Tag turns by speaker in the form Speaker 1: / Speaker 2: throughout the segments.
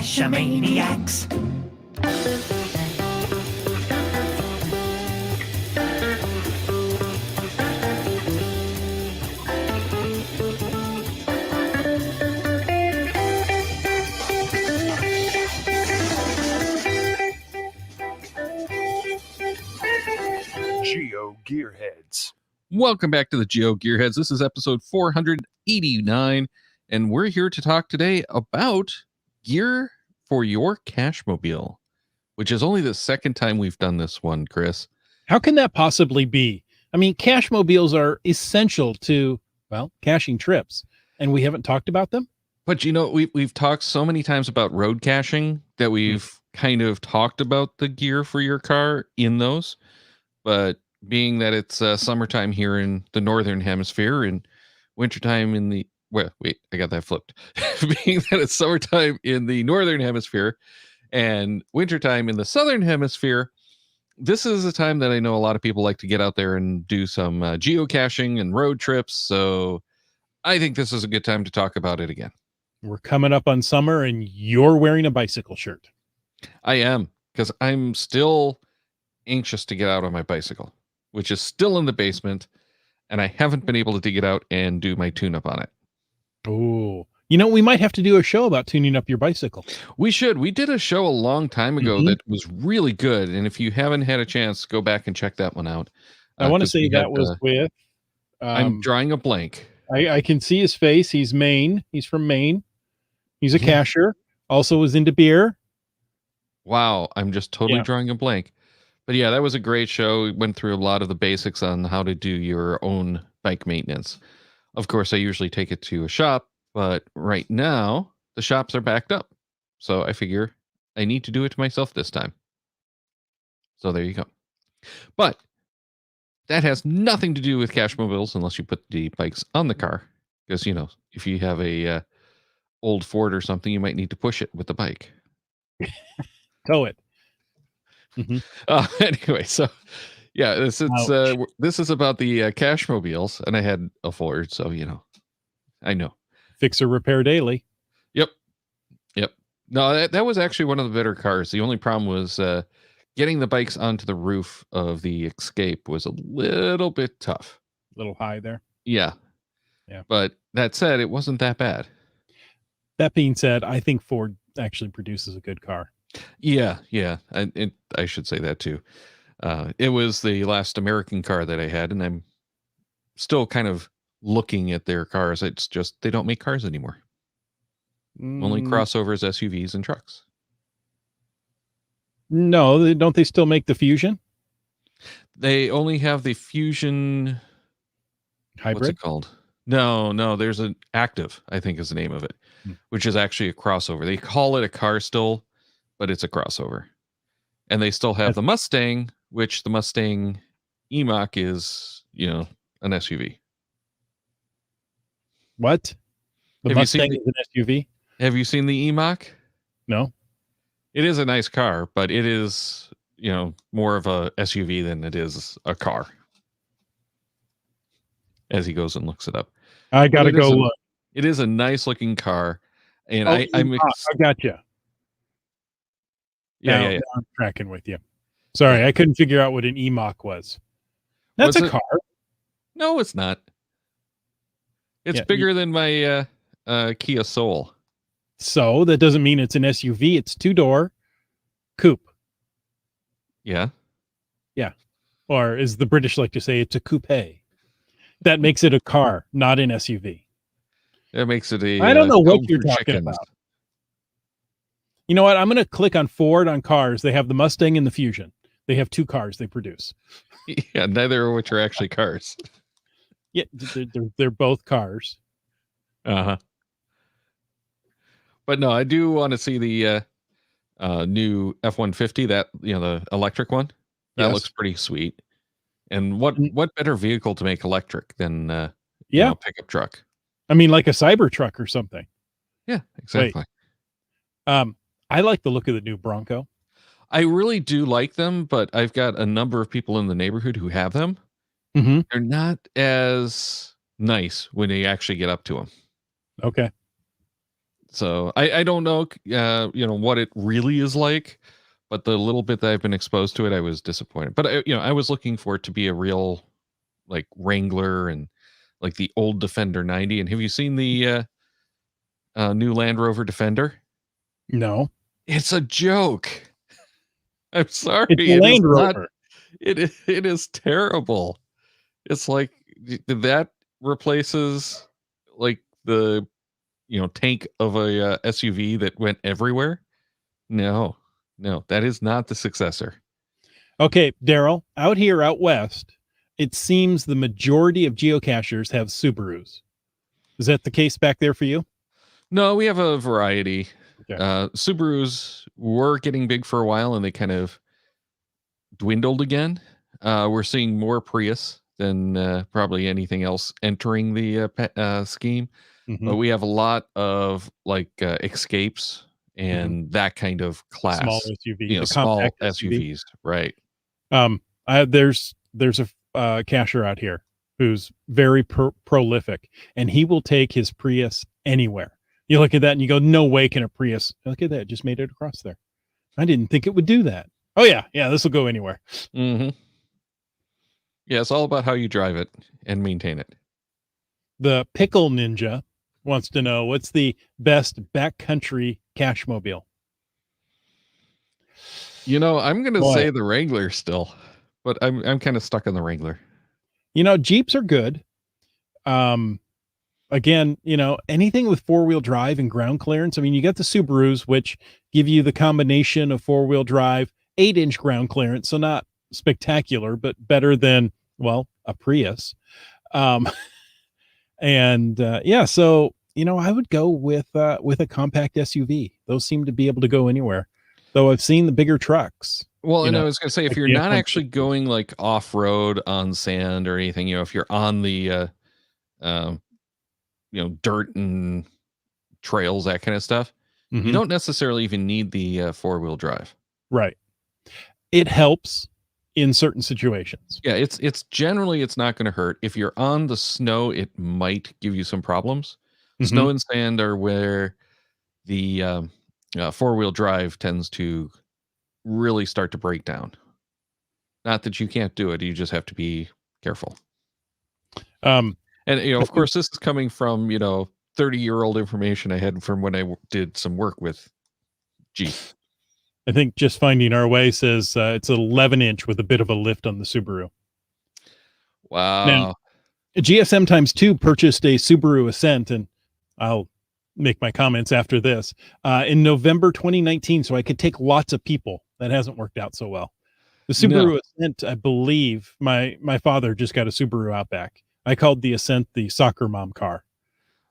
Speaker 1: Cachemaniacs.
Speaker 2: Geo Gearheads.
Speaker 3: Welcome back to the Geo Gearheads. This is episode 489, and we're here to talk today about gear for your Cachemobile, which is only the second time we've done this one, Chris.
Speaker 4: How can that possibly be? I mean, Cachemobiles are essential to, well, caching trips, and we haven't talked about them?
Speaker 3: But you know, we've talked so many times about road caching that we've kind of talked about the gear for your car in those. But being that it's summertime here in the northern hemisphere and wintertime in the I got that flipped. Being that it's summertime in the northern hemisphere and wintertime in the southern hemisphere, this is a time that I know a lot of people like to get out there and do some geocaching and road trips. So I think this is a good time to talk about it again.
Speaker 4: We're coming up on summer and you're wearing a bicycle shirt.
Speaker 3: I am, because I'm still anxious to get out on my bicycle, which is still in the basement, and I haven't been able to dig it out and do my tune-up on it.
Speaker 4: Oh, you know, we might have to do a show about tuning up your bicycle.
Speaker 3: We should. We did a show a long time ago that was really good, and if you haven't had a chance, go back and check that one out.
Speaker 4: I want to say that was with...
Speaker 3: I'm drawing a blank.
Speaker 4: I can see his face. He's Maine. He's from Maine. He's a cacher. Also was into beer.
Speaker 3: Wow, I'm just totally drawing a blank. But yeah, that was a great show. We went through a lot of the basics on how to do your own bike maintenance. Of course, I usually take it to a shop, but right now the shops are backed up. So I figure I need to do it to myself this time. So there you go. But that has nothing to do with Cachemobiles unless you put the bikes on the car. Because, you know, if you have a old Ford or something, you might need to push it with the bike.
Speaker 4: Tow it.
Speaker 3: Anyway, so yeah, this is about the Cachemobiles, and I had a Ford, so you know, I know.
Speaker 4: Fix or repair daily.
Speaker 3: Yep. No, that was actually one of the better cars. The only problem was getting the bikes onto the roof of the Escape was a little bit tough.
Speaker 4: A little high there.
Speaker 3: Yeah. But that said, it wasn't that bad.
Speaker 4: That being said, I think Ford actually produces a good car.
Speaker 3: Yeah. I should say that too. It was the last American car that I had, and I'm still kind of looking at their cars. It's just they don't make cars anymore. Only crossovers, SUVs, and trucks.
Speaker 4: No, don't they still make the Fusion?
Speaker 3: They only have the Fusion
Speaker 4: Hybrid.
Speaker 3: What's it called? No, there's an Active, I think is the name of it, which is actually a crossover. They call it a car still, but it's a crossover. And they still have the Mustang, which the Mustang E-Mach is, you know, an SUV.
Speaker 4: What? The Mustang is an SUV?
Speaker 3: Have you seen the E-Mach?
Speaker 4: No.
Speaker 3: It is a nice car, but it is, you know, more of a SUV than it is a car. As he goes and looks it up.
Speaker 4: I got to go look.
Speaker 3: It is a nice looking car. And
Speaker 4: I got you.
Speaker 3: Yeah.
Speaker 4: I'm tracking with you. Sorry, I couldn't figure out what an E-Mach was. That's a car.
Speaker 3: No, it's not. It's bigger than my Kia Soul.
Speaker 4: So that doesn't mean it's an SUV. It's 2-door coupe.
Speaker 3: Yeah.
Speaker 4: Or as the British like to say, it's a coupe. That makes it a car, not an SUV.
Speaker 3: That makes it a...
Speaker 4: I don't know what you're talking about. You know what? I'm going to click on Ford on cars. They have the Mustang and the Fusion. They have 2 cars they produce.
Speaker 3: Yeah, neither of which are actually cars.
Speaker 4: Yeah, they're both cars.
Speaker 3: Uh-huh. But no, I do want to see the new F-150, that, you know, the electric one. That looks pretty sweet. And what better vehicle to make electric than a pickup truck?
Speaker 4: I mean, like a Cybertruck or something.
Speaker 3: Yeah, exactly.
Speaker 4: I like the look of the new Bronco.
Speaker 3: I really do like them, but I've got a number of people in the neighborhood who have them. They're not as nice when you actually get up to them.
Speaker 4: Okay.
Speaker 3: So I don't know, what it really is like, but the little bit that I've been exposed to it, I was disappointed. But I was looking for it to be a real like Wrangler and like the old Defender 90. And have you seen the new Land Rover Defender?
Speaker 4: No,
Speaker 3: It's a joke. I'm sorry.
Speaker 4: it's a
Speaker 3: It is
Speaker 4: Land
Speaker 3: not.
Speaker 4: Rover.
Speaker 3: It is terrible. It's like that replaces like the tank of a SUV that went everywhere. No, that is not the successor.
Speaker 4: Okay, Darryl, out here out west, it seems the majority of geocachers have Subarus. Is that the case back there for you?
Speaker 3: No, we have a variety.
Speaker 4: Okay.
Speaker 3: Subarus were getting big for a while and they kind of dwindled again. We're seeing more Prius than probably anything else entering the scheme.
Speaker 4: Mm-hmm.
Speaker 3: But we have a lot of like escapes and that kind of class.
Speaker 4: Small SUV, the
Speaker 3: small
Speaker 4: compact SUV.
Speaker 3: SUVs, right?
Speaker 4: There's a cacher out here who's very prolific, and he will take his Prius anywhere. You look at that and you go, no way can a Prius. Look at that, it just made it across there. I didn't think it would do that. Oh yeah, this will go anywhere.
Speaker 3: Mm-hmm. Yeah, it's all about how you drive it and maintain it.
Speaker 4: The Pickle Ninja wants to know what's the best backcountry Cachemobile.
Speaker 3: I'm going to say the Wrangler still, but I'm kind of stuck on the Wrangler.
Speaker 4: Jeeps are good. Again, anything with four-wheel drive and ground clearance. I mean, you got the Subarus, which give you the combination of four-wheel drive, 8-inch ground clearance. So not spectacular, but better than, a Prius. So, I would go with a compact SUV. Those seem to be able to go anywhere. Though I've seen the bigger trucks.
Speaker 3: Well, and I was going to say, if you're not actually going like off road on sand or anything, if you're on the, dirt and trails, that kind of stuff, you don't necessarily even need the 4-wheel drive.
Speaker 4: Right. It helps in certain situations.
Speaker 3: Yeah, it's generally it's not going to hurt. If you're on the snow, it might give you some problems. Snow and sand are where the 4-wheel drive tends to really start to break down. Not that you can't do it, you just have to be careful. And of course, this is coming from 30-year-old information I had from when I did some work with Jeep.
Speaker 4: I think Just Finding Our Way says it's an 11-inch with a bit of a lift on the Subaru.
Speaker 3: Wow.
Speaker 4: Now, GSM times 2 purchased a Subaru Ascent, and I'll make my comments after this, in November 2019, so I could take lots of people. That hasn't worked out so well. The Subaru Ascent, I believe, my father just got a Subaru Outback. I called the Ascent the soccer mom car.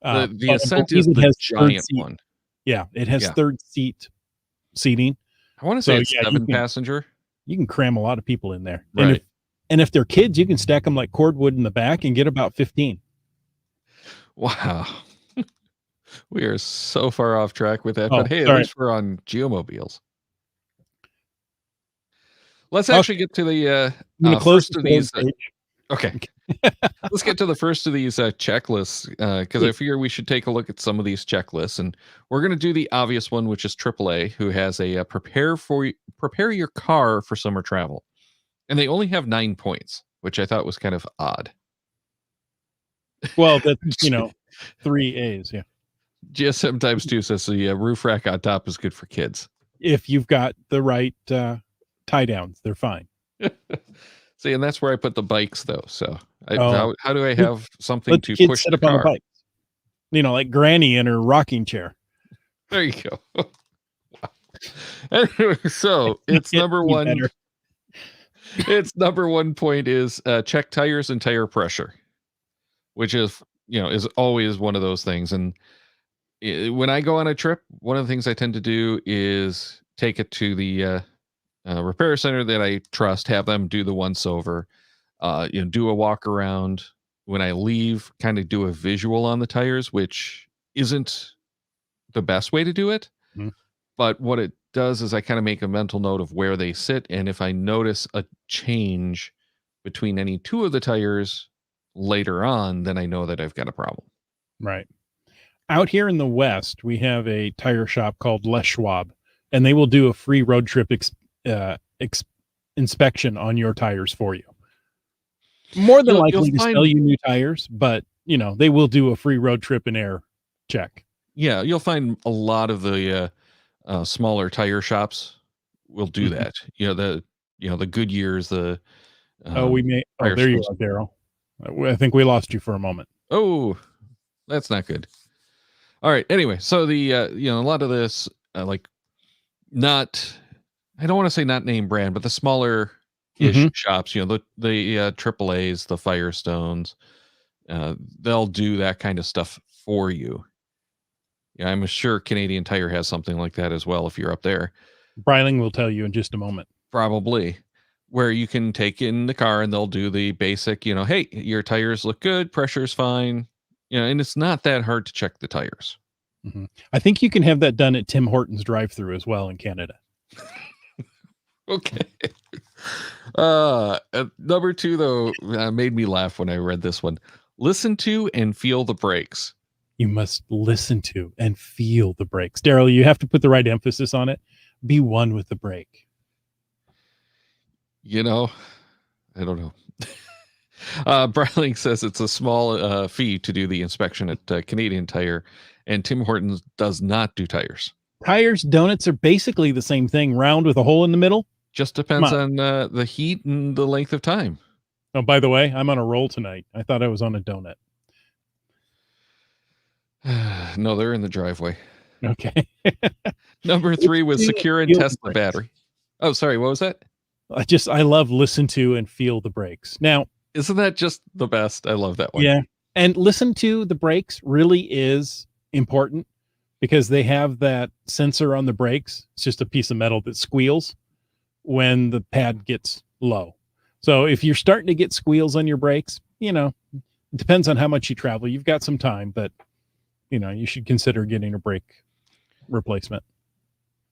Speaker 3: The Ascent is the giant one.
Speaker 4: Yeah, it has third seating.
Speaker 3: I want to say it's 7-passenger.
Speaker 4: You can cram a lot of people in there.
Speaker 3: Right.
Speaker 4: And if they're kids, you can stack them like cordwood in the back and get about 15.
Speaker 3: Wow. We are so far off track with that. But hey, at least we're on geomobiles. Let's actually get to the first of these. Okay. Let's get to the first of these checklists, because I figure we should take a look at some of these checklists, and we're going to do the obvious one, which is AAA, who has a prepare your car for summer travel, and they only have 9 points, which I thought was kind of odd.
Speaker 4: Well, that's 3 A's, yeah.
Speaker 3: GSM times 2 says the roof rack on top is good for kids
Speaker 4: if you've got the right tie downs. They're fine.
Speaker 3: See, and that's where I put the bikes, though. So, how do I have something to push
Speaker 4: set
Speaker 3: the
Speaker 4: up
Speaker 3: car?
Speaker 4: On the bike? Like Granny in her rocking chair.
Speaker 3: There you go. Wow. Anyway, so it's number one. Its number 1 point is check tires and tire pressure, which is always one of those things. And when I go on a trip, one of the things I tend to do is take it to the repair center that I trust, have them do the once over, do a walk around. When I leave, kind of do a visual on the tires, which isn't the best way to do it. But what it does is I kind of make a mental note of where they sit. And if I notice a change between any 2 of the tires later on, then I know that I've got a problem.
Speaker 4: Right. Out here in the West, we have a tire shop called Les Schwab, and they will do a free road trip inspection on your tires for you. More than likely to sell you new tires, but they will do a free road trip and air check.
Speaker 3: Yeah, you'll find a lot of the smaller tire shops will do that. The Goodyears, the
Speaker 4: there you are, Darryl. I think we lost you for a moment.
Speaker 3: Oh, that's not good. All right. Anyway, so the a lot of this not, I don't want to say not name brand, but the smaller ish shops, the AAAs, the Firestones, they'll do that kind of stuff for you. Yeah, I'm sure Canadian Tire has something like that as well if you're up there.
Speaker 4: Breiling will tell you in just a moment.
Speaker 3: Probably. Where you can take in the car and they'll do the basic, hey, your tires look good, pressure's fine. And it's not that hard to check the tires.
Speaker 4: I think you can have that done at Tim Hortons drive-thru as well in Canada.
Speaker 3: Okay. Number 2, though, made me laugh when I read this one. Listen to and feel the brakes.
Speaker 4: You must listen to and feel the brakes. Darryl, you have to put the right emphasis on it. Be one with the brake.
Speaker 3: I don't know. Breiling says it's a small fee to do the inspection at Canadian Tire, and Tim Hortons does not do tires.
Speaker 4: Tires, donuts are basically the same thing, round with a hole in the middle.
Speaker 3: Just depends on the heat and the length of time.
Speaker 4: Oh, by the way, I'm on a roll tonight. I thought I was on a donut.
Speaker 3: No, they're in the driveway.
Speaker 4: Okay.
Speaker 3: Number 3 was secure and test the battery. Oh, sorry. What was that?
Speaker 4: I love listen to and feel the brakes. Now,
Speaker 3: isn't that just the best? I love that one.
Speaker 4: Yeah. And listen to the brakes really is important because they have that sensor on the brakes. It's just a piece of metal that squeals when the pad gets low. So if you're starting to get squeals on your brakes, it depends on how much you travel. You've got some time, but you should consider getting a brake replacement.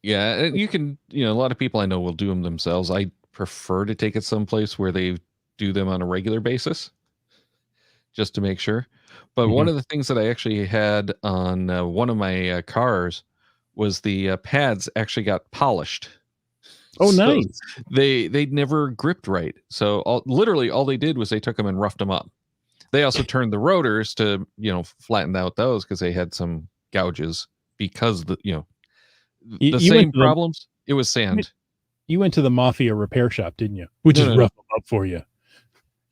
Speaker 3: Yeah. And you can, a lot of people I know will do them themselves. I prefer to take it someplace where they do them on a regular basis just to make sure. But one of the things that I actually had on one of my cars was the pads actually got polished.
Speaker 4: Oh, nice.
Speaker 3: They'd never gripped right. So literally all they did was they took them and roughed them up. They also turned the rotors to, flatten out those because they had some gouges because the same problems. It was sand.
Speaker 4: You went to the Mafia repair shop, didn't you? Which is rough them up for you.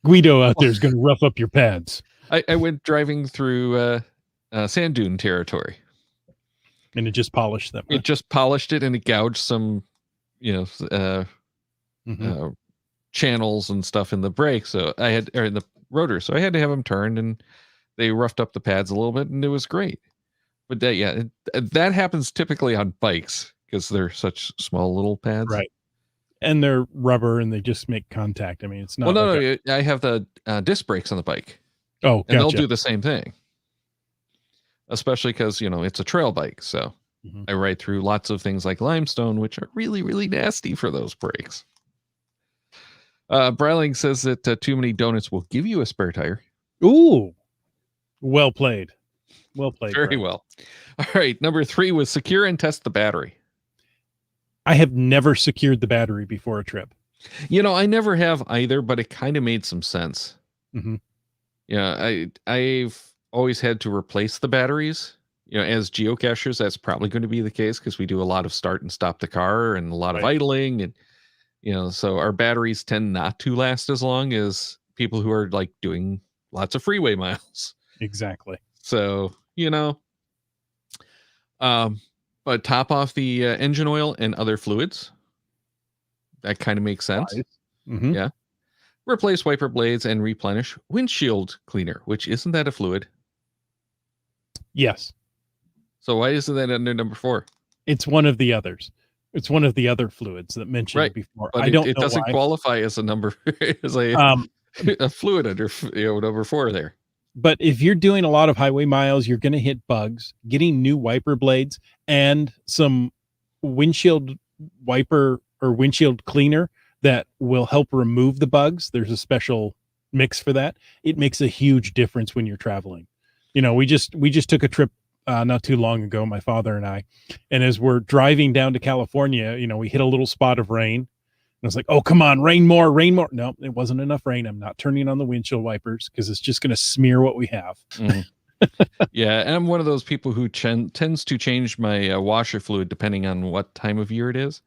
Speaker 4: Guido out there is going to rough up your pads.
Speaker 3: I went driving through sand dune territory.
Speaker 4: And it just polished them.
Speaker 3: It just polished it and it gouged some, channels and stuff in the brake. So in the rotor. So I had to have them turned and they roughed up the pads a little bit and it was great. But that happens typically on bikes because they're such small little pads.
Speaker 4: Right. And they're rubber and they just make contact. I mean, it's not.
Speaker 3: Well, no. I have the disc brakes on the bike.
Speaker 4: Oh, gotcha.
Speaker 3: And they'll do the same thing. Especially because, it's a trail bike. So I ride through lots of things like limestone, which are really, really nasty for those brakes. Breiling says that too many donuts will give you a spare tire.
Speaker 4: Ooh, well played. Well played.
Speaker 3: Very well. All right. Number 3 was secure and test the battery.
Speaker 4: I have never secured the battery before a trip.
Speaker 3: I never have either, but it kind of made some sense. Yeah, I've always had to replace the batteries. As geocachers, that's probably going to be the case because we do a lot of start and stop the car and a lot of idling and so our batteries tend not to last as long as people who are like doing lots of freeway miles.
Speaker 4: Exactly.
Speaker 3: So, but top off the engine oil and other fluids. That kind of makes sense. Yeah. Replace wiper blades and replenish windshield cleaner, which isn't that a fluid?
Speaker 4: Yes.
Speaker 3: So why isn't that under number 4?
Speaker 4: It's one of the others. It's one of the other fluids that mentioned before.
Speaker 3: But it doesn't qualify as a number as a fluid under number 4 there.
Speaker 4: But if you're doing a lot of highway miles, you're going to hit bugs. Getting new wiper blades and some windshield wiper or windshield cleaner that will help remove the bugs. There's a special mix for that. It makes a huge difference when you're traveling. We just took a trip not too long ago, my father and I. And as we're driving down to California, we hit a little spot of rain. And I was like, oh, come on, rain more, rain more. No, it wasn't enough rain. I'm not turning on the windshield wipers because it's just going to smear what we have.
Speaker 3: Mm. Yeah, and I'm one of those people who tends to change my washer fluid depending on what time of year it is,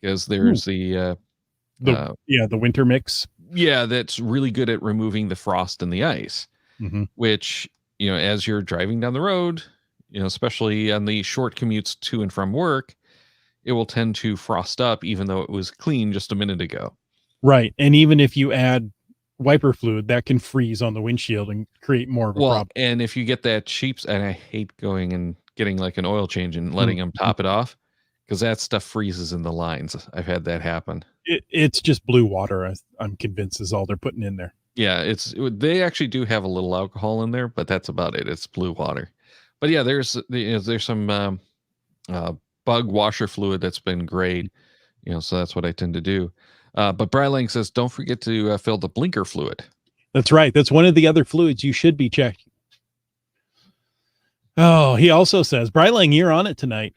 Speaker 3: because there's the
Speaker 4: winter mix.
Speaker 3: Yeah, that's really good at removing the frost and the ice, which, as you're driving down the road, especially on the short commutes to and from work, it will tend to frost up even though it was clean just a minute ago.
Speaker 4: Right. And even if you add wiper fluid, that can freeze on the windshield and create more of a problem.
Speaker 3: And if you get that cheap, and I hate going and getting like an oil change and letting them top it off, because that stuff freezes in the lines. I've had that happen.
Speaker 4: It's just blue water. I'm convinced is all they're putting in there.
Speaker 3: Yeah, they actually do have a little alcohol in there, but that's about it. It's blue water. But yeah, there's some bug washer fluid that's been great. So that's what I tend to do. But Brylang says, don't forget to fill the blinker fluid.
Speaker 4: That's right. That's one of the other fluids you should be checking. Oh, he also says, Brylang, you're on it tonight.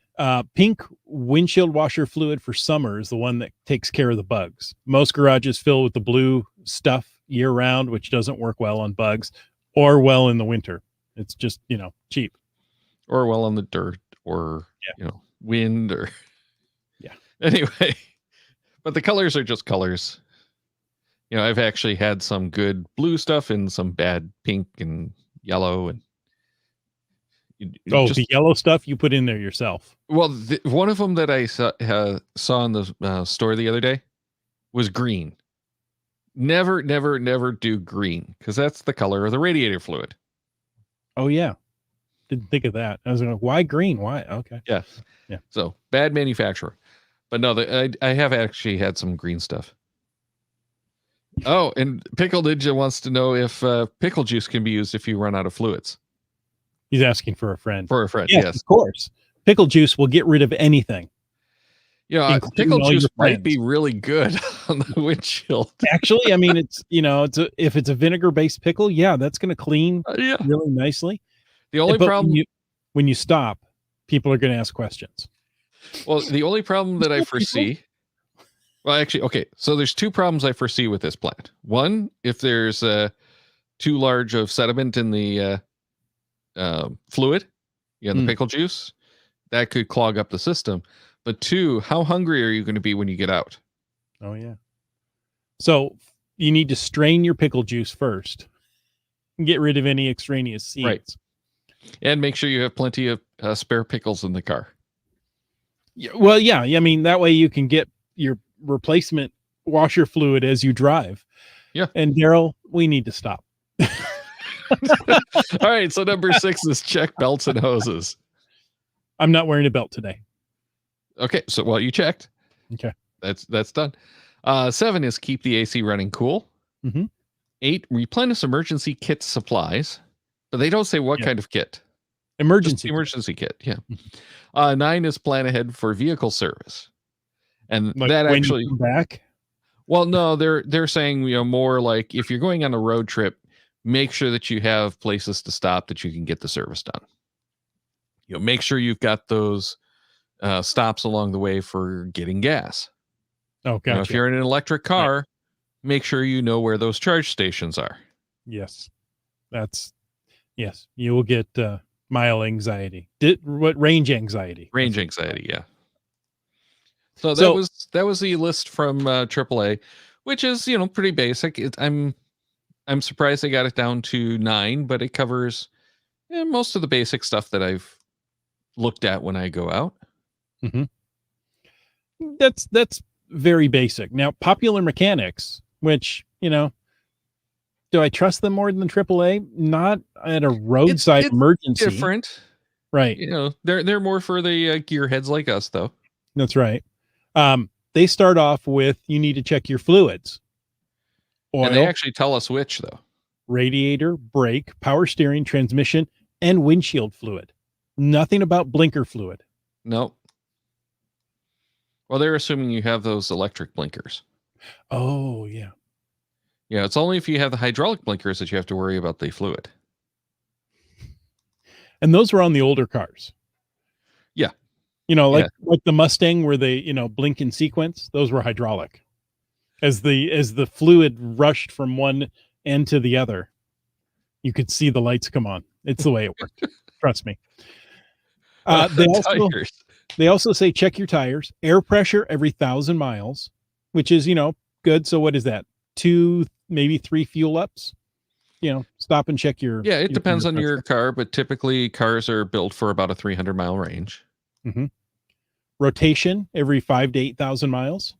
Speaker 4: Pink windshield washer fluid for summer is the one that takes care of the bugs. Most garages fill with the blue stuff year round, which doesn't work well on bugs or well in the winter. It's just, cheap.
Speaker 3: Or well on the dirt or, wind or.
Speaker 4: Yeah.
Speaker 3: Anyway, but the colors are just colors. I've actually had some good blue stuff and some bad pink and yellow and.
Speaker 4: The yellow stuff you put in there yourself.
Speaker 3: Well, one of them that I saw in the store the other day was green. Never do green, because that's the color of the radiator fluid.
Speaker 4: Oh, yeah. Didn't think of that. I was like, why green? Why? Okay.
Speaker 3: Yeah. So bad manufacturer. But no, I have actually had some green stuff. Oh, and Pickle Ninja wants to know if pickle juice can be used if you run out of fluids.
Speaker 4: He's asking for a friend.
Speaker 3: For a friend, yes.
Speaker 4: Of course. Pickle juice will get rid of anything.
Speaker 3: Pickle juice might be really good on the windshield.
Speaker 4: Actually, I mean, it's if it's a vinegar-based pickle, that's going to clean really nicely.
Speaker 3: The only problem
Speaker 4: when you stop, people are going to ask questions.
Speaker 3: Well, the only problem that I foresee. Well, actually, okay. So there's two problems I foresee with this plant. One, if there's too large of sediment in the fluid, the pickle juice, that could clog up the system. But two, how hungry are you going to be when you get out?
Speaker 4: Oh yeah. So you need to strain your pickle juice first and get rid of any extraneous seeds.
Speaker 3: Right. And make sure you have plenty of spare pickles in the car.
Speaker 4: Well, yeah. I mean, that way you can get your replacement washer fluid as you drive.
Speaker 3: Yeah.
Speaker 4: And Darryl, we need to stop.
Speaker 3: All right, so number 6 is check belts and hoses.
Speaker 4: I'm not wearing a belt today.
Speaker 3: Okay, so you checked.
Speaker 4: Okay,
Speaker 3: that's done. 7 is keep the AC running cool. 8, replenish emergency kit supplies, but they don't say what kind of kit. Emergency kit. Yeah. 9 is plan ahead for vehicle service, and
Speaker 4: like
Speaker 3: that
Speaker 4: when
Speaker 3: actually
Speaker 4: you come back.
Speaker 3: Well, no, they're saying more like if you're going on a road trip, make sure that you have places to stop that you can get the service done. Make sure you've got those stops along the way for getting gas.
Speaker 4: Oh, gotcha.
Speaker 3: If you're in an electric car, make sure you know where those charge stations are.
Speaker 4: Yes. You will get mile anxiety. Range anxiety?
Speaker 3: Range anxiety, yeah. So that was the list from AAA, which is pretty basic. I'm surprised they got it down to 9, but it covers most of the basic stuff that I've looked at when I go out.
Speaker 4: That's very basic. Now, Popular Mechanics, which do I trust them more than AAA? Not at a roadside emergency.
Speaker 3: Different,
Speaker 4: right?
Speaker 3: They're more for the gearheads like us, though.
Speaker 4: That's right. They start off with you need to check your fluids. Oil,
Speaker 3: and they actually tell us which, though.
Speaker 4: Radiator, brake, power steering, transmission, and windshield fluid. Nothing about blinker fluid.
Speaker 3: Nope. Well, they're assuming you have those electric blinkers.
Speaker 4: Oh, yeah.
Speaker 3: Yeah, it's only if you have the hydraulic blinkers that you have to worry about the fluid.
Speaker 4: And those were on the older cars.
Speaker 3: Yeah.
Speaker 4: Like
Speaker 3: Yeah.
Speaker 4: like the Mustang where they, blink in sequence, those were hydraulic. As the fluid rushed from one end to the other, you could see the lights come on. It's the way it worked. Trust me. They also
Speaker 3: Tires.
Speaker 4: they also say check your tires, air pressure every 1,000 miles, which is, good. So what is that? 2, maybe 3 fuel ups? Stop and check your
Speaker 3: Yeah, it depends
Speaker 4: air
Speaker 3: on your
Speaker 4: pressure.
Speaker 3: car, but typically cars are built for about a 300-mile range.
Speaker 4: Mhm. Rotation every 5 to 8,000 miles,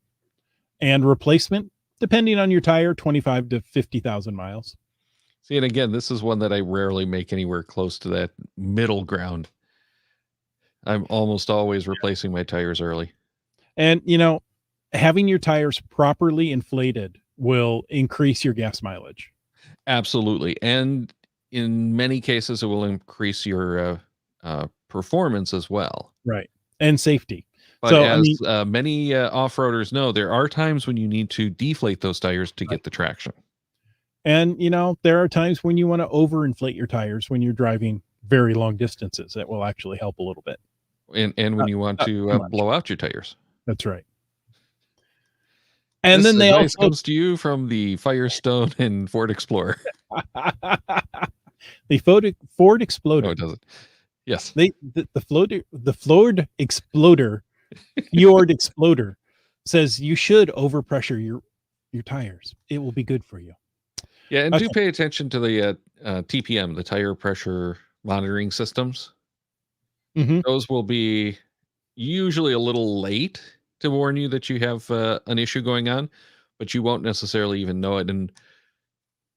Speaker 4: and replacement, depending on your tire, 25 to 50,000 miles.
Speaker 3: See, and again, this is one that I rarely make anywhere close to that middle ground. I'm almost always replacing my tires early.
Speaker 4: And having your tires properly inflated will increase your gas mileage.
Speaker 3: Absolutely. And in many cases, it will increase your performance as well.
Speaker 4: Right. And safety.
Speaker 3: But
Speaker 4: So, I
Speaker 3: as
Speaker 4: mean,
Speaker 3: many off-roaders know, there are times when you need to deflate those tires to
Speaker 4: right.
Speaker 3: get the traction.
Speaker 4: And, there are times when you want to overinflate your tires when you're driving very long distances. That will actually help a little bit.
Speaker 3: And when
Speaker 4: Not,
Speaker 3: you want
Speaker 4: not
Speaker 3: to
Speaker 4: too much.
Speaker 3: blow out your tires.
Speaker 4: That's right. And
Speaker 3: This
Speaker 4: then they
Speaker 3: advice
Speaker 4: also
Speaker 3: comes to you from the Firestone and Ford Explorer.
Speaker 4: the Ford
Speaker 3: No,
Speaker 4: Exploder.
Speaker 3: it doesn't. Yes.
Speaker 4: The Ford Exploder, Fjord Exploder says you should overpressure your tires. It will be good for you.
Speaker 3: Yeah, and
Speaker 4: Okay.
Speaker 3: do pay attention to the TPM, the tire pressure monitoring systems.
Speaker 4: Mm-hmm.
Speaker 3: Those will be usually a little late to warn you that you have an issue going on, but you won't necessarily even know it. And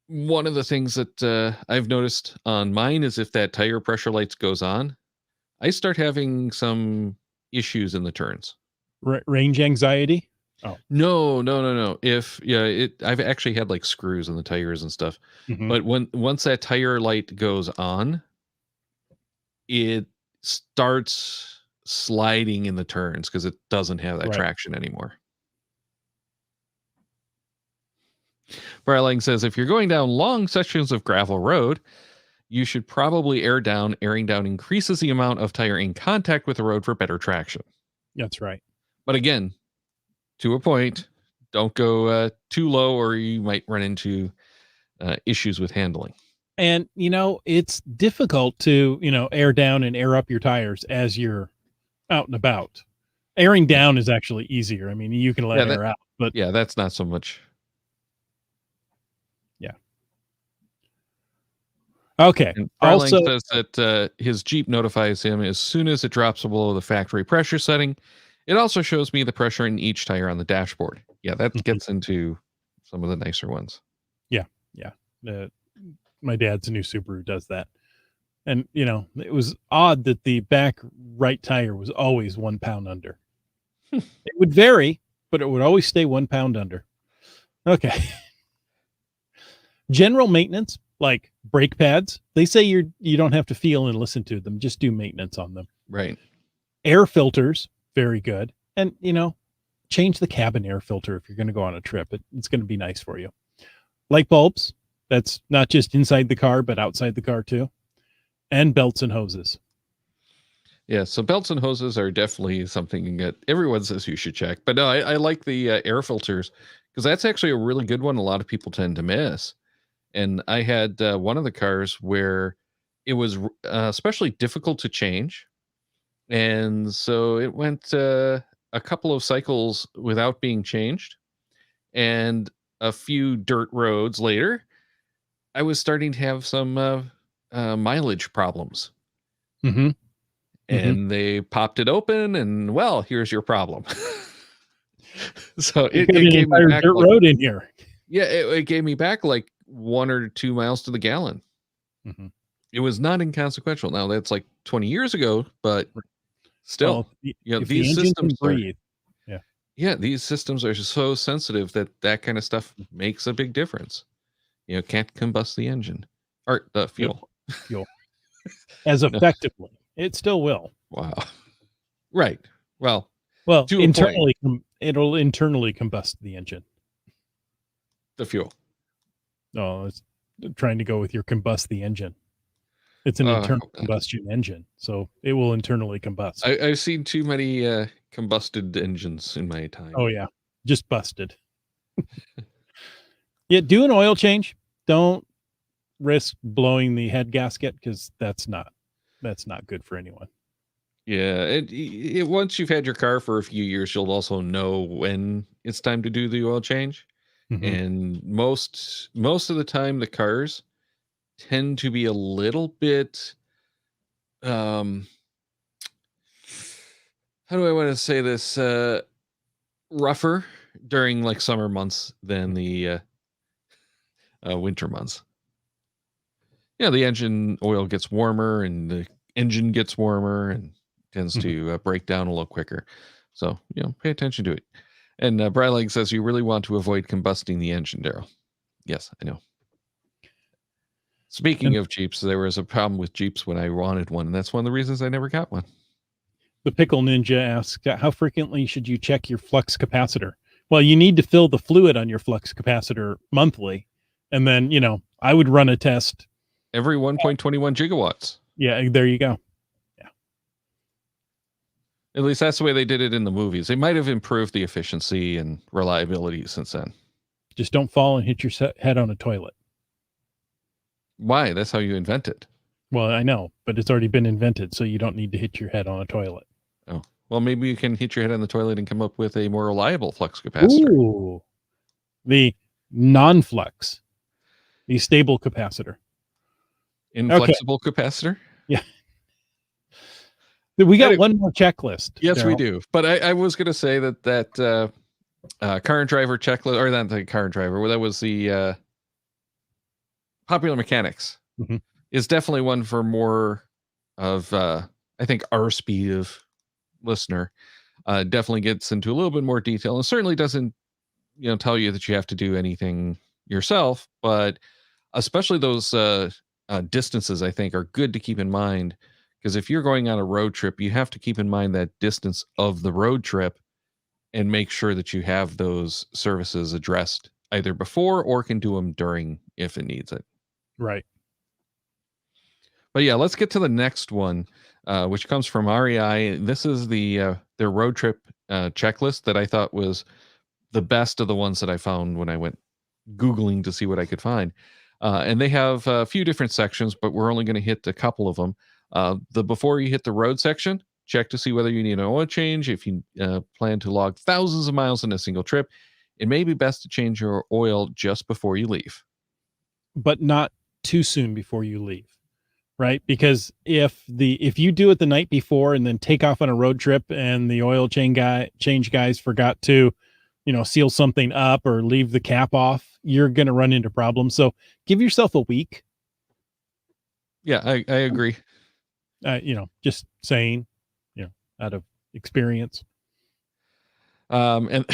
Speaker 3: one of the things that I've noticed on mine is if that tire pressure lights goes on, I start having some issues in the turns.
Speaker 4: Range anxiety. Oh.
Speaker 3: No. If I've actually had like screws in the tires and stuff.
Speaker 4: Mm-hmm.
Speaker 3: But once that tire light goes on, it starts sliding in the turns because it doesn't have that
Speaker 4: Right.
Speaker 3: traction anymore. Browling says if you're going down long sections of gravel road, you should probably air down. Airing down increases the amount of tire in contact with the road for better traction.
Speaker 4: That's right.
Speaker 3: But again, to a point, don't go too low or you might run into issues with handling.
Speaker 4: And it's difficult to air down and air up your tires as you're out and about. Airing down is actually easier. I mean, you can let air out, but
Speaker 3: yeah, that's not so much.
Speaker 4: Yeah. Okay.
Speaker 3: And
Speaker 4: Also
Speaker 3: says that his Jeep notifies him as soon as it drops below the factory pressure setting. It also shows me the pressure in each tire on the dashboard. Yeah, that gets into some of the nicer ones.
Speaker 4: Yeah. My dad's new Subaru does that. And, it was odd that the back right tire was always 1 pound under. It would vary, but it would always stay 1 pound under. Okay. General maintenance, like brake pads, they say you don't have to feel and listen to them. Just do maintenance on them.
Speaker 3: Right.
Speaker 4: Air filters, very good. And, change the cabin air filter if you're going to go on a trip. It's going to be nice for you. Light bulbs, that's not just inside the car, but outside the car too. And belts and hoses.
Speaker 3: Yeah, so belts and hoses are definitely something that everyone says you should check. But no, I like the air filters because that's actually a really good one. A lot of people tend to miss. And I had one of the cars where it was especially difficult to change. And so it went a couple of cycles without being changed. And a few dirt roads later, I was starting to have some mileage problems.
Speaker 4: Mm-hmm.
Speaker 3: And they popped it open, and well, here's your problem. So
Speaker 4: it
Speaker 3: it gave me back
Speaker 4: dirt road in here.
Speaker 3: Yeah, it gave me back like 1 or 2 miles to the gallon.
Speaker 4: Mm-hmm.
Speaker 3: It was not inconsequential. Now that's like 20 years ago, but still,
Speaker 4: If
Speaker 3: these
Speaker 4: the engine can
Speaker 3: systems
Speaker 4: breathe.
Speaker 3: these systems are so sensitive that kind of stuff makes a big difference. Can't combust the engine or the fuel.
Speaker 4: Fuel. As effectively. It still will.
Speaker 3: Wow. Right. Well, to
Speaker 4: internally, it'll internally combust the engine.
Speaker 3: The fuel.
Speaker 4: Oh, it's trying to go with your combust the engine. It's an
Speaker 3: Oh, I
Speaker 4: internal
Speaker 3: hope not.
Speaker 4: combustion engine, so it will internally combust.
Speaker 3: I've seen too many combusted engines in my time.
Speaker 4: Oh yeah, just busted. Yeah, do an oil change. Don't risk blowing the head gasket because that's not good for anyone.
Speaker 3: Yeah, once you've had your car for a few years, you'll also know when it's time to do the oil change.
Speaker 4: Mhm.
Speaker 3: And most of the time, the cars tend to be a little bit um how do I want to say this rougher during like summer months than the winter months. Yeah, the engine oil gets warmer and the engine gets warmer and tends
Speaker 4: Mhm.
Speaker 3: to break down a little quicker. So, pay attention to it. And Bryleg says you really want to avoid combusting the engine, Darryl. Yes, I know. Speaking
Speaker 4: And
Speaker 3: of Jeeps, there was a problem with Jeeps when I wanted one, and that's one of the reasons I never got one.
Speaker 4: the Pickle Ninja asks, how frequently should you check your flux capacitor? Well, you need to fill the fluid on your flux capacitor monthly. And then, I would run a test.
Speaker 3: Every 1.21 gigawatts.
Speaker 4: Yeah, there you go. Yeah.
Speaker 3: At least that's the way they did it in the movies. They might have improved the efficiency and reliability since then.
Speaker 4: Just don't fall and hit your head on a toilet.
Speaker 3: Why? That's how you invent it.
Speaker 4: Well, I know, but it's already been invented, so you don't need to hit your head on a toilet.
Speaker 3: Oh, well, maybe you can hit your head on the toilet and come up with a more reliable flux capacitor.
Speaker 4: Ooh, the non-flux, the stable capacitor.
Speaker 3: Inflexible capacitor?
Speaker 4: Yeah. We got one more checklist.
Speaker 3: Yes,
Speaker 4: Darryl.
Speaker 3: we do. But I was going to say that car and driver checklist, or not the car and driver, well, that was the popular mechanics, is definitely one for more of, I think, our speed of listener. Definitely gets into a little bit more detail and certainly doesn't, tell you that you have to do anything yourself, but especially those distances, I think, are good to keep in mind. Because if you're going on a road trip, you have to keep in mind that distance of the road trip and make sure that you have those services addressed either before or can do them during if it needs it.
Speaker 4: Right.
Speaker 3: But yeah, let's get to the next one, which comes from REI. This is their road trip checklist that I thought was the best of the ones that I found when I went Googling to see what I could find. And they have a few different sections, but we're only going to hit a couple of them. The before you hit the road section, check to see whether you need an oil change. If you plan to log thousands of miles in a single trip, it may be best to change your oil just before you leave.
Speaker 4: But not too soon before you leave. Right? Because if you do it the night before and then take off on a road trip and the oil change guys forgot to, seal something up or leave the cap off, you're going to run into problems. So give yourself a week.
Speaker 3: Yeah, I agree.
Speaker 4: Just saying, out of experience.
Speaker 3: And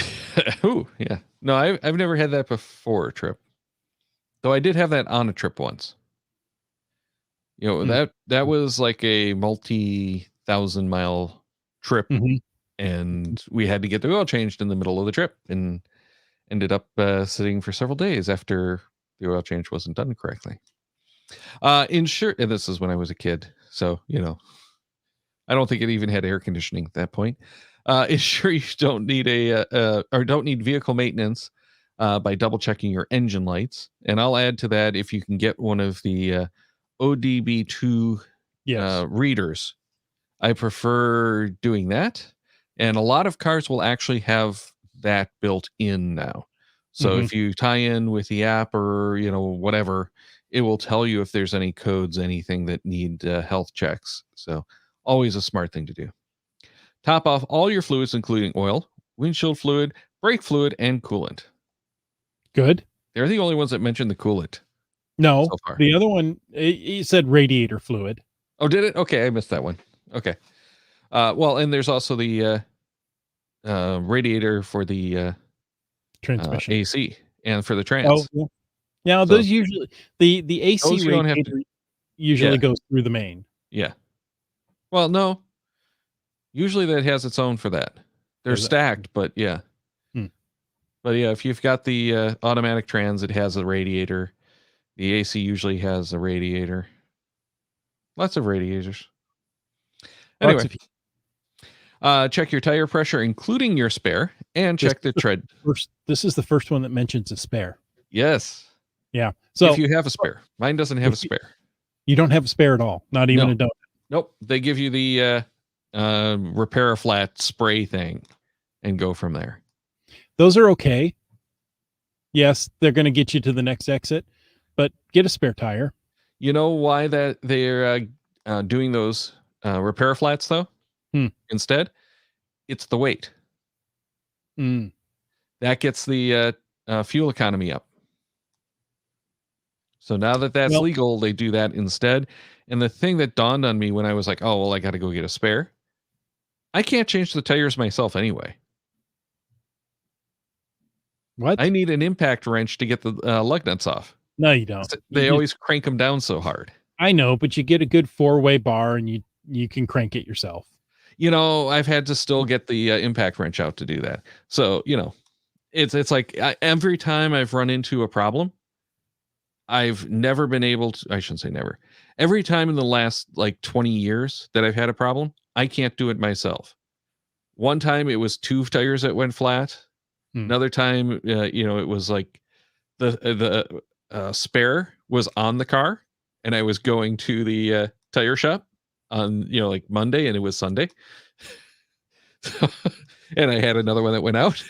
Speaker 3: ooh, yeah. No, I've never had that before a trip. Though I did have that on a trip once. That was like a multi-thousand-mile trip, and we had to get the oil changed in the middle of the trip, and ended up sitting for several days after the oil change wasn't done correctly. And this is when I was a kid, so I don't think it even had air conditioning at that point. Ensure you don't need or don't need vehicle maintenance by double checking your engine lights, and I'll add to that if you can get one of the ODB2 readers. I prefer doing that, and a lot of cars will actually have that built in now. So if you tie in with the app or whatever, it will tell you if there's any codes, anything that need health checks. So always a smart thing to do. Top off all your fluids, including oil, windshield fluid, brake fluid, and coolant.
Speaker 4: Good.
Speaker 3: They're the only ones that mentioned the coolant.
Speaker 4: No,
Speaker 3: so far.
Speaker 4: The other one, it said radiator fluid.
Speaker 3: Oh, did it? Okay, I missed that one. Okay. Well, and there's also the radiator for the
Speaker 4: transmission
Speaker 3: AC and for the trans.
Speaker 4: Oh, yeah. Those usually the AC radiator usually goes through the main.
Speaker 3: Yeah. Well, no. Usually that has its own for that. They're stacked, but yeah. But yeah, if you've got the automatic trans, it has a radiator. The AC usually has a radiator. Lots of radiators.
Speaker 4: Lots
Speaker 3: Anyway,
Speaker 4: of
Speaker 3: check your tire pressure, including your spare, and check the tread.
Speaker 4: This is the first one that mentions a spare.
Speaker 3: Yes.
Speaker 4: Yeah. So
Speaker 3: if you have a spare. Mine doesn't have a spare.
Speaker 4: You don't have a spare at all. Not even a donut.
Speaker 3: Nope. They give you the repair a flat spray thing and go from there.
Speaker 4: Those are okay. Yes, they're going to get you to the next exit, but get a spare tire.
Speaker 3: You know why that they're doing those repair flats though? Instead, it's the weight. That gets the fuel economy up. So now that that's legal, they do that instead. And the thing that dawned on me when I was like, oh, well, I got to go get a spare. I can't change the tires myself anyway.
Speaker 4: What?
Speaker 3: I need an impact wrench to get the lug nuts off.
Speaker 4: No, you don't.
Speaker 3: They always crank them down so hard.
Speaker 4: I know, but you get a good 4-way bar and you can crank it yourself.
Speaker 3: You know, I've had to still get the impact wrench out to do that. So, you know, it's like every time I've run into a problem, I've never been able to, I shouldn't say never. Every time in the last like 20 years that I've had a problem, I can't do it myself. One time it was 2 tires that went flat. Another time, you know, it was like the spare was on the car and I was going to the tire shop on, you know, like Monday and it was Sunday. And I had another one that went out.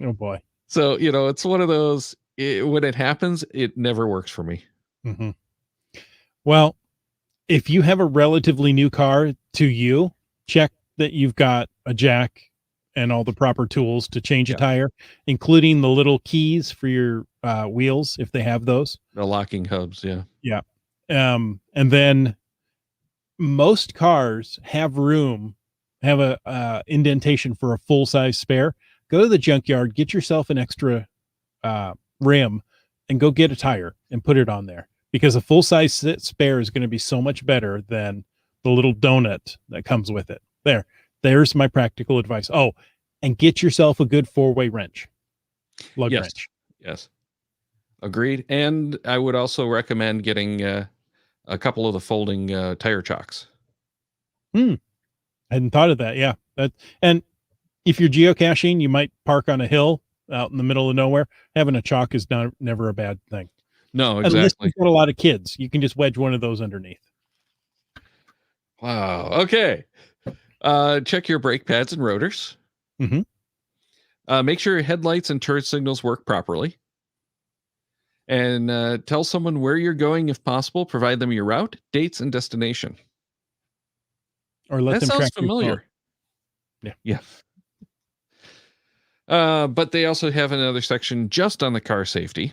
Speaker 4: Oh boy.
Speaker 3: So, you know, it's one of those, when it happens, it never works for me.
Speaker 4: Mm-hmm. Well, if you have a relatively new car to you, check that you've got a jack and all the proper tools to change a tire, including the little keys for your wheels, if they have those.
Speaker 3: The locking hubs. Yeah.
Speaker 4: Yeah. And then most cars have a indentation for a full-size spare. Go to the junkyard, get yourself an extra rim and go get a tire and put it on there, because a full-size spare is going to be so much better than the little donut that comes with it. There's my practical advice. Oh, and get yourself a good 4-way wrench. Lug wrench.
Speaker 3: Yes. Agreed. And I would also recommend getting a couple of the folding tire chocks.
Speaker 4: I hadn't thought of that. Yeah. And if you're geocaching, you might park on a hill out in the middle of nowhere. Having a chalk is never a bad thing.
Speaker 3: No, exactly.
Speaker 4: Unless you've got a lot of kids, you can just wedge one of those underneath.
Speaker 3: Wow. Okay. Check your brake pads and rotors. Make sure your headlights and turn signals work properly. And tell someone where you're going if possible. Provide them your route, dates, and destination.
Speaker 4: Or let them track.
Speaker 3: That sounds familiar. Yeah. But they also have another section just on the car safety.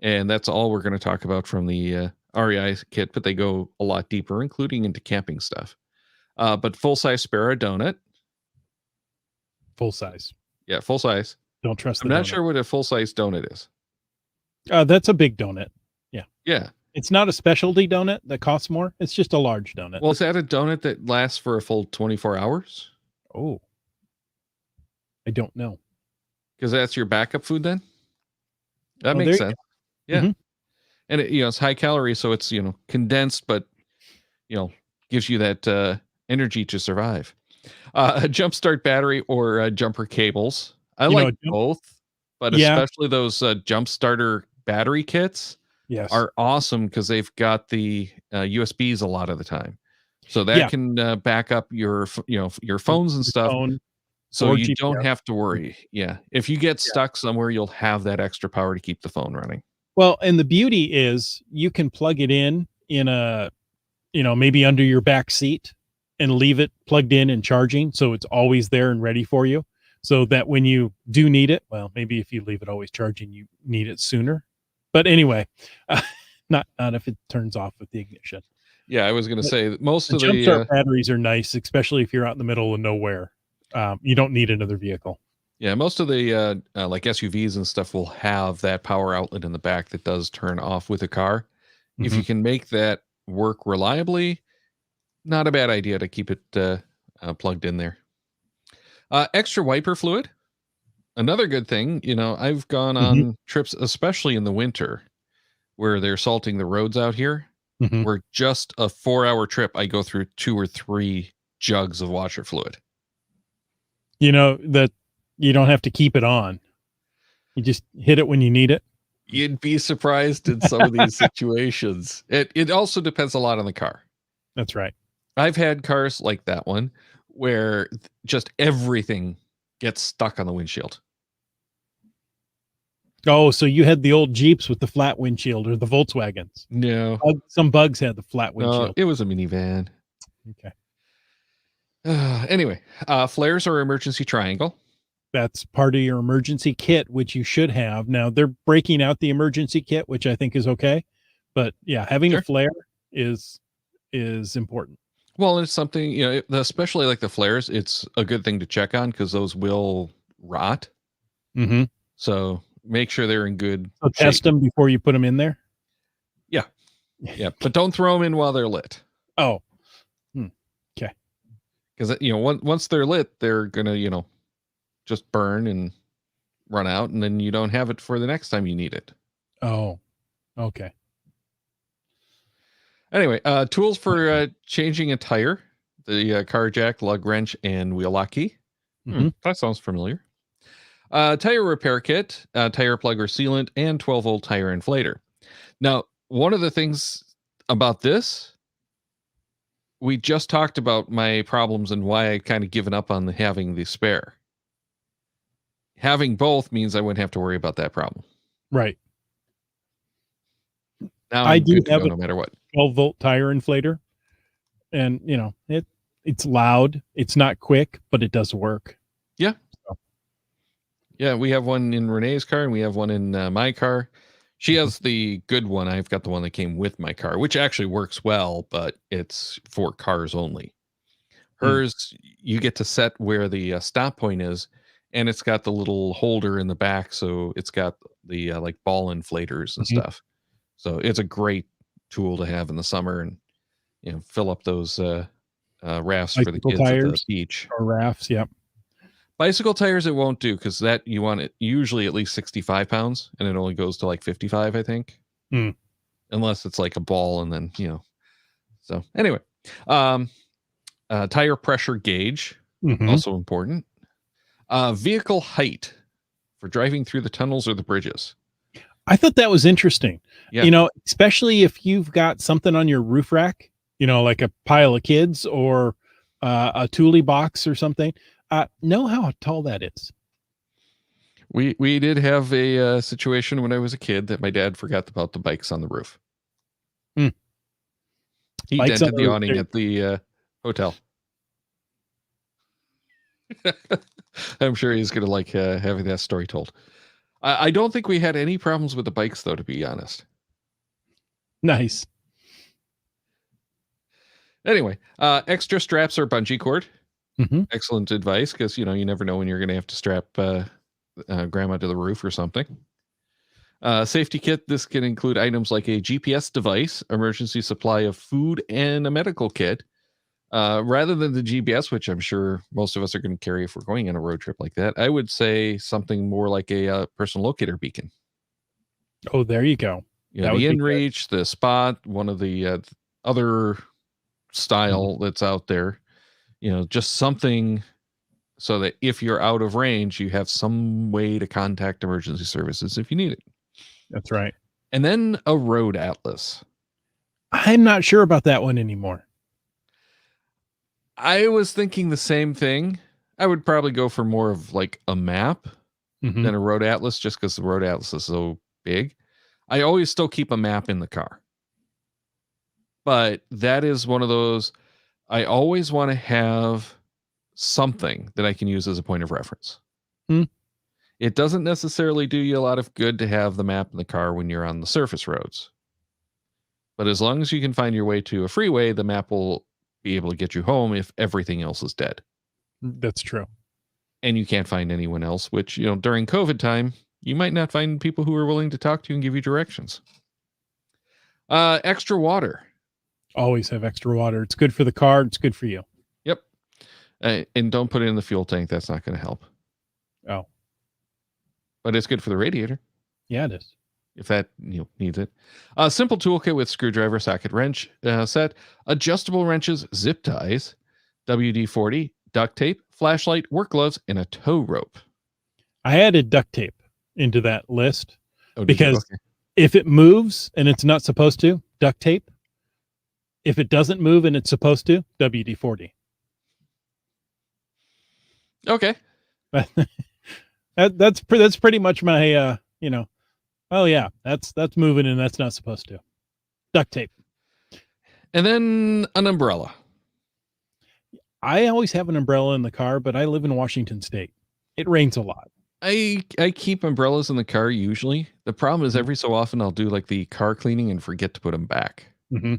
Speaker 3: And that's all we're going to talk about from the REI kit, but they go a lot deeper, including into camping stuff. But full-size spare a donut.
Speaker 4: Full size.
Speaker 3: Yeah, full size.
Speaker 4: Don't trust.
Speaker 3: I'm not sure what a full-size donut is.
Speaker 4: That's a big donut. Yeah.
Speaker 3: Yeah.
Speaker 4: It's not a specialty donut that costs more. It's just a large donut.
Speaker 3: Well, is that a donut that lasts for a full 24 hours?
Speaker 4: Oh, I don't know.
Speaker 3: Because that's your backup food then? That makes sense. Yeah. And it, you know, it's high calorie, so it's, you know, condensed, but, you know, gives you that energy to survive. A jump start battery or jumper cables. I like both, but especially those jump starter battery kits are awesome because they've got the USBs a lot of the time. So that can back up your, you know, your phones and stuff. So you don't have to worry. Yeah. If you get stuck somewhere, you'll have that extra power to keep the phone running.
Speaker 4: Well, and the beauty is you can plug it in a, you know, maybe under your back seat and leave it plugged in and charging. So it's always there and ready for you. So that when you do need it, well, maybe if you leave it always charging, you need it sooner. But anyway, not if it turns off with the ignition.
Speaker 3: Yeah, I was going to say that most of the
Speaker 4: jumpstart batteries are nice, especially if you're out in the middle of nowhere. You don't need another vehicle.
Speaker 3: Yeah, most of the like SUVs and stuff will have that power outlet in the back that does turn off with a car. If you can make that work reliably, not a bad idea to keep it plugged in there. Extra wiper fluid. Another good thing, you know, I've gone on trips, especially in the winter, where they're salting the roads out here.
Speaker 4: Mhm.
Speaker 3: where just a 4-hour trip, I go through 2 or 3 jugs of washer fluid.
Speaker 4: That you don't have to keep it on. You just hit it when you need it.
Speaker 3: You'd be surprised in some of these situations. It also depends a lot on the car.
Speaker 4: That's right.
Speaker 3: I've had cars like that one where just everything gets stuck on the windshield.
Speaker 4: Oh, so you had the old Jeeps with the flat windshield, or the Volkswagens?
Speaker 3: No,
Speaker 4: Some bugs had the flat
Speaker 3: no,
Speaker 4: windshield.
Speaker 3: it was a minivan.
Speaker 4: Okay.
Speaker 3: Anyway, flares or emergency triangle.
Speaker 4: That's part of your emergency kit, which you should have. Now they're breaking out the emergency kit, which I think is okay. But yeah, having a
Speaker 3: Sure.
Speaker 4: flare is important.
Speaker 3: Well, it's something, especially like the flares, it's a good thing to check on because those will rot.
Speaker 4: Mm-hmm.
Speaker 3: So make sure they're in good
Speaker 4: So
Speaker 3: shape.
Speaker 4: test them before you put them in there.
Speaker 3: Yeah. Yeah. But don't throw them in while they're lit.
Speaker 4: Oh, okay.
Speaker 3: Because, once they're lit, they're going to, just burn and run out. And then you don't have it for the next time you need it.
Speaker 4: Oh, okay.
Speaker 3: Anyway, tools for changing a tire, the car jack, lug wrench, and wheel lock key.
Speaker 4: Mm-hmm.
Speaker 3: That sounds familiar. Tire repair kit, tire plug or sealant, and 12-volt tire inflator. Now, one of the things about this, we just talked about my problems and why I kind of given up on having the spare. Having both means I wouldn't have to worry about that problem.
Speaker 4: Right.
Speaker 3: Now
Speaker 4: I
Speaker 3: I'm
Speaker 4: do
Speaker 3: good to
Speaker 4: have
Speaker 3: go
Speaker 4: a
Speaker 3: no matter what.
Speaker 4: 12-volt tire inflator, and it's loud. It's not quick, but it does work.
Speaker 3: Yeah.
Speaker 4: So.
Speaker 3: Yeah, we have one in Renee's car and we have one in my car. She has the good one. I've got the one that came with my car, which actually works well, but it's for cars only. Hers, you get to set where the stop point is, and it's got the little holder in the back, so it's got the like ball inflators and stuff. So it's a great tool to have in the summer, and fill up those rafts for the
Speaker 4: Bicycle
Speaker 3: kids at the
Speaker 4: tires
Speaker 3: beach.
Speaker 4: or rafts. Yep.
Speaker 3: Bicycle tires, it won't do because that you want it usually at least 65 pounds, and it only goes to like 55, I think. Unless it's like a ball, and then So anyway, tire pressure gauge, also important. Vehicle height for driving through the tunnels or the bridges.
Speaker 4: I thought that was interesting.
Speaker 3: Yeah.
Speaker 4: Especially if you've got something on your roof rack, like a pile of kids or a Thule box or something. Know how tall that is.
Speaker 3: We did have a situation when I was a kid that my dad forgot about the bikes on the roof. He
Speaker 4: Bikes
Speaker 3: dented
Speaker 4: on
Speaker 3: the
Speaker 4: the roof,
Speaker 3: awning at the hotel. I'm sure he's going to like having that story told. I don't think we had any problems with the bikes, though, to be honest.
Speaker 4: Nice.
Speaker 3: Anyway, extra straps or bungee cord.
Speaker 4: Mm-hmm.
Speaker 3: Excellent advice, because you never know when you're going to have to strap grandma to the roof or something. Safety kit. This can include items like a GPS device, emergency supply of food, and a medical kit. Rather than the GPS, which I'm sure most of us are going to carry if we're going on a road trip like that, I would say something more like a personal locator beacon.
Speaker 4: Oh, there you go.
Speaker 3: The InReach, the Spot, one of the other style that's out there. Just something so that if you're out of range, you have some way to contact emergency services if you need it.
Speaker 4: That's right.
Speaker 3: And then a road atlas.
Speaker 4: I'm not sure about that one anymore.
Speaker 3: I was thinking the same thing. I would probably go for more of like a map than a road atlas, just because the road atlas is so big. I always still keep a map in the car. But that is one of those, I always want to have something that I can use as a point of reference. It doesn't necessarily do you a lot of good to have the map in the car when you're on the surface roads. But as long as you can find your way to a freeway, the map will be able to get you home if everything else is dead.
Speaker 4: That's true.
Speaker 3: And you can't find anyone else, which, during COVID time, you might not find people who are willing to talk to you and give you directions. Extra water.
Speaker 4: Always have extra water. It's good for the car. It's good for you.
Speaker 3: Yep. And don't put it in the fuel tank. That's not going to help.
Speaker 4: Oh.
Speaker 3: But it's good for the radiator.
Speaker 4: Yeah, it is.
Speaker 3: if that needs it. A simple toolkit with screwdriver, socket, wrench set, adjustable wrenches, zip ties, WD-40, duct tape, flashlight, work gloves, and a tow rope.
Speaker 4: I added duct tape into that list
Speaker 3: Because
Speaker 4: okay. If it moves and it's not supposed to, duct tape. If it doesn't move and it's supposed to, WD-40.
Speaker 3: Okay.
Speaker 4: that's pretty much my oh yeah, that's moving and that's not supposed to. Duct tape.
Speaker 3: And then an umbrella.
Speaker 4: I always have an umbrella in the car, but I live in Washington State. It rains a lot.
Speaker 3: I keep umbrellas in the car usually. The problem is every so often I'll do like the car cleaning and forget to put them back.
Speaker 4: Mm-hmm.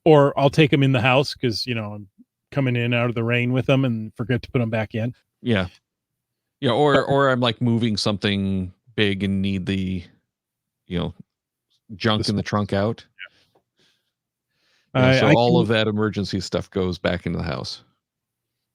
Speaker 4: Or I'll take them in the house because, I'm coming in out of the rain with them and forget to put them back in.
Speaker 3: Yeah. Yeah. Or I'm like moving something big and need the, junk in the trunk out. Yeah. So all of that emergency stuff goes back into the house.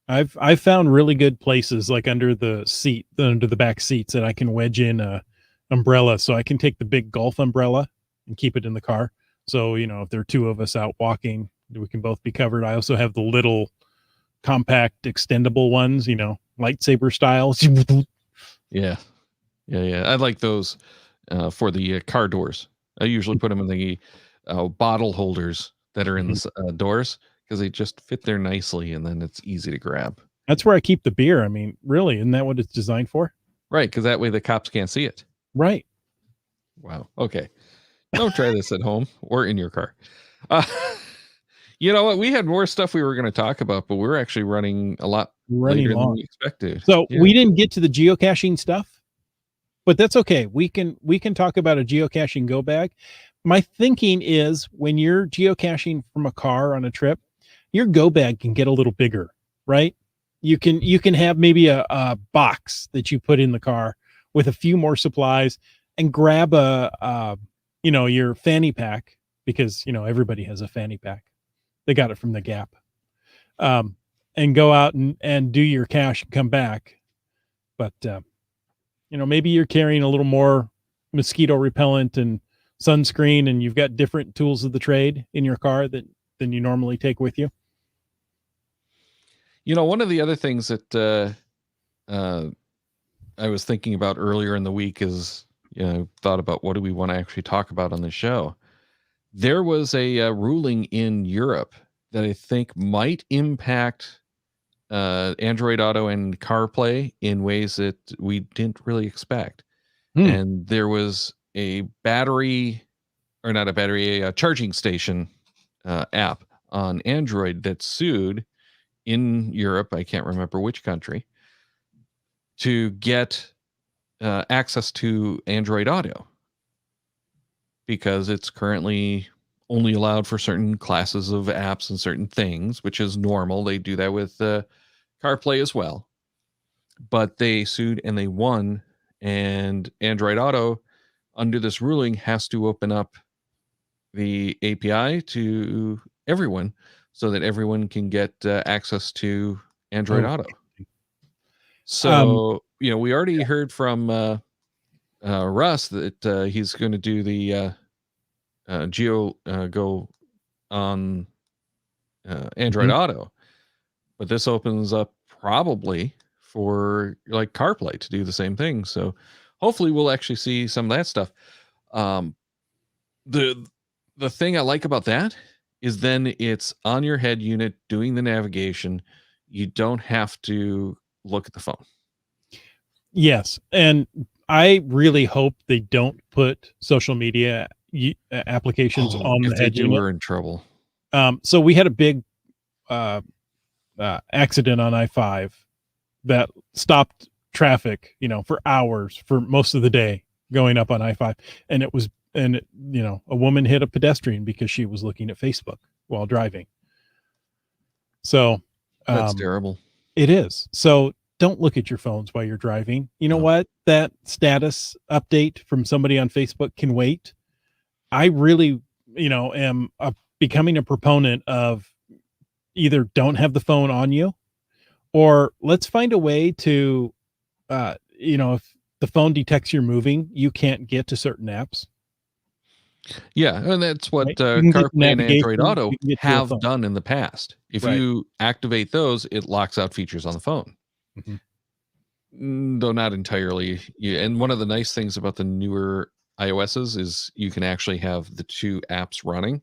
Speaker 4: I've found really good places like under the back seats that I can wedge in a umbrella, so I can take the big golf umbrella and keep it in the car. So, if there are two of us out walking, we can both be covered. I also have the little compact extendable ones, lightsaber styles.
Speaker 3: Yeah. I like those for the car doors. I usually put them in the bottle holders that are in the doors, because they just fit there nicely and then it's easy to grab.
Speaker 4: That's where I keep the beer. I mean, really, isn't that what it's designed for?
Speaker 3: Right, because that way the cops can't see it.
Speaker 4: Right.
Speaker 3: Wow. Okay. Don't try this at home or in your car. You know what? We had more stuff we were going to talk about, but we're actually running later
Speaker 4: long
Speaker 3: than we expected.
Speaker 4: So we didn't get to the geocaching stuff, but that's okay. We can talk about a geocaching go bag. My thinking is when you're geocaching from a car on a trip, your go bag can get a little bigger, right? You can have maybe a box that you put in the car with a few more supplies and grab your fanny pack, because, everybody has a fanny pack. They got it from the Gap. And go out and do your cache and come back. But, maybe you're carrying a little more mosquito repellent and sunscreen, and you've got different tools of the trade in your car than you normally take with you.
Speaker 3: One of the other things that I was thinking about earlier in the week is, thought about what do we want to actually talk about on the show. There was a ruling in Europe that I think might impact Android Auto and CarPlay in ways that we didn't really expect. And there was a charging station app on Android that sued in Europe, I can't remember which country, to get access to Android Auto, because it's currently only allowed for certain classes of apps and certain things, which is normal. They do that with CarPlay as well. But they sued and they won, and Android Auto, under this ruling, has to open up the API to everyone so that everyone can get access to Android Auto. So, we already heard from Russ that he's going to do the go on Android Auto, but this opens up probably for like CarPlay to do the same thing. So hopefully we'll actually see some of that stuff. The thing I like about that is then it's on your head unit doing the navigation. You don't have to look at the phone.
Speaker 4: Yes. And I really hope they don't put social media applications on the head unit.
Speaker 3: We're in trouble.
Speaker 4: So we had a big accident on I-5 that stopped traffic, for hours for most of the day going up on I-5. And a woman hit a pedestrian because she was looking at Facebook while driving. So
Speaker 3: that's terrible.
Speaker 4: It is. So don't look at your phones while you're driving. You know what? That status update from somebody on Facebook can wait. I really, am becoming a proponent of either don't have the phone on you, or let's find a way to, if the phone detects you're moving, you can't get to certain apps.
Speaker 3: Yeah, and that's what
Speaker 4: Right? You can get the
Speaker 3: CarPlay and Android
Speaker 4: navigation,
Speaker 3: Auto
Speaker 4: you can get to a
Speaker 3: have
Speaker 4: phone.
Speaker 3: done in the past. If
Speaker 4: Right.
Speaker 3: you activate those, it locks out features on the phone.
Speaker 4: Mhm.
Speaker 3: Though not entirely. Yeah, and one of the nice things about the newer iOSs is you can actually have the two apps running.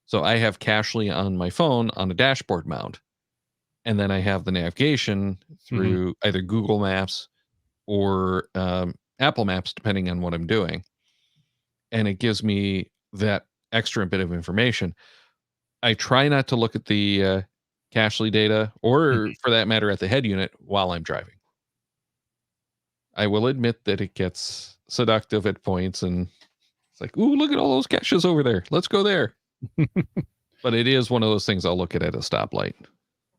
Speaker 3: So I have Cachly on my phone on a dashboard mount, and then I have the navigation
Speaker 4: Mhm.
Speaker 3: through either Google Maps or Apple Maps, depending on what I'm doing. And it gives me that extra bit of information. I try not to look at the Cachly data, or
Speaker 4: Mhm.
Speaker 3: for that matter, at the head unit while I'm driving. I will admit that it gets seductive at points, and it's like, ooh, look at all those caches over there. Let's go there. But it is one of those things I'll look at a stoplight.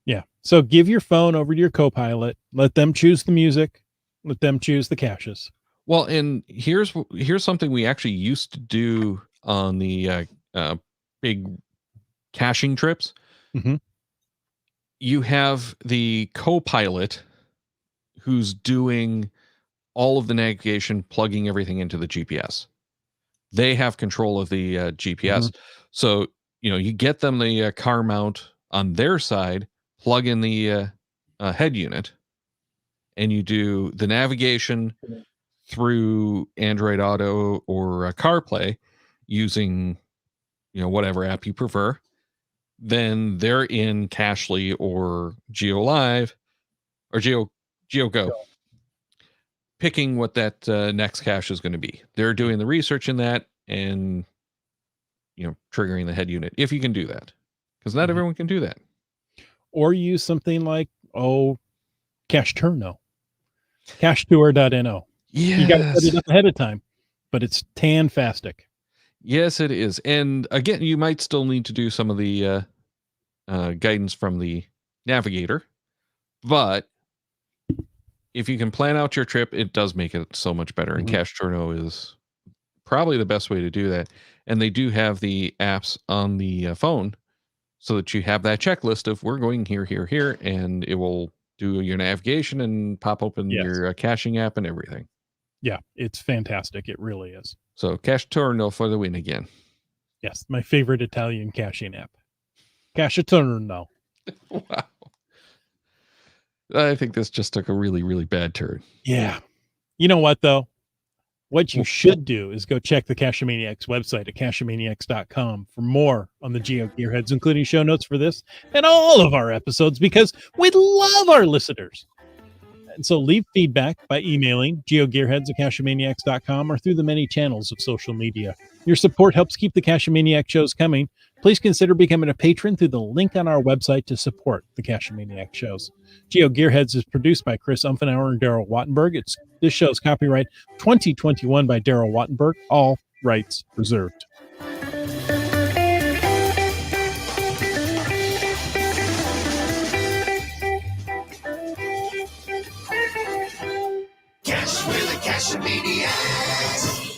Speaker 4: Yeah. So give your phone over to your co-pilot, let them choose the music, let them choose the caches.
Speaker 3: Well, and here's something we actually used to do on the big caching trips.
Speaker 4: Mhm.
Speaker 3: You have the co-pilot who's doing all of the navigation, plugging everything into the GPS. They have control of the GPS.
Speaker 4: Mhm.
Speaker 3: So, you get them the car mount on their side, plug in the head unit, and you do the navigation through Android Auto or CarPlay using, whatever app you prefer. Then they're in Cachly or GeoLive or GeoGo, picking what that next cache is going to be. They're doing the research in that and triggering the head unit if you can do that, because not
Speaker 4: Mhm.
Speaker 3: everyone can do that.
Speaker 4: Or use something like, Cache Turno, cachetour.no. You gotta set it
Speaker 3: Yes.
Speaker 4: up ahead of time, but it's tan-fastic.
Speaker 3: Yes, it is. And again, you might still need to do some of the guidance from the navigator, but if you can plan out your trip, it does make it so much better. And
Speaker 4: Mhm.
Speaker 3: Cache Turno is probably the best way to do that. And they do have the apps on the phone so that you have that checklist of we're going here, here, here, and it will do your navigation and pop open
Speaker 4: Yes.
Speaker 3: your caching app and everything.
Speaker 4: Yeah, it's fantastic, it really is.
Speaker 3: So Cache Turno for the win again.
Speaker 4: Yes, my favorite Italian caching app. Cache Turno.
Speaker 3: Wow. I think this just took a really, really bad turn.
Speaker 4: Yeah. You know what, though? What you
Speaker 3: Well,
Speaker 4: should do is go check the Cachemaniacs website at cachemaniacs.com for more on the Geo Gearheads, including show notes for this and all of our episodes, because we love our listeners. And so leave feedback by emailing geogearheads at cachemaniacs.com or through the many channels of social media. Your support helps keep the Cachemaniac shows coming. Please consider becoming a patron through the link on our website to support the Cachemaniac shows. Geo Gearheads is produced by Chris Umfenauer and Darryl Wattenberg. This show's copyright 2021 by Darryl Wattenberg, all rights reserved.
Speaker 1: Cash with the Cachemaniacs.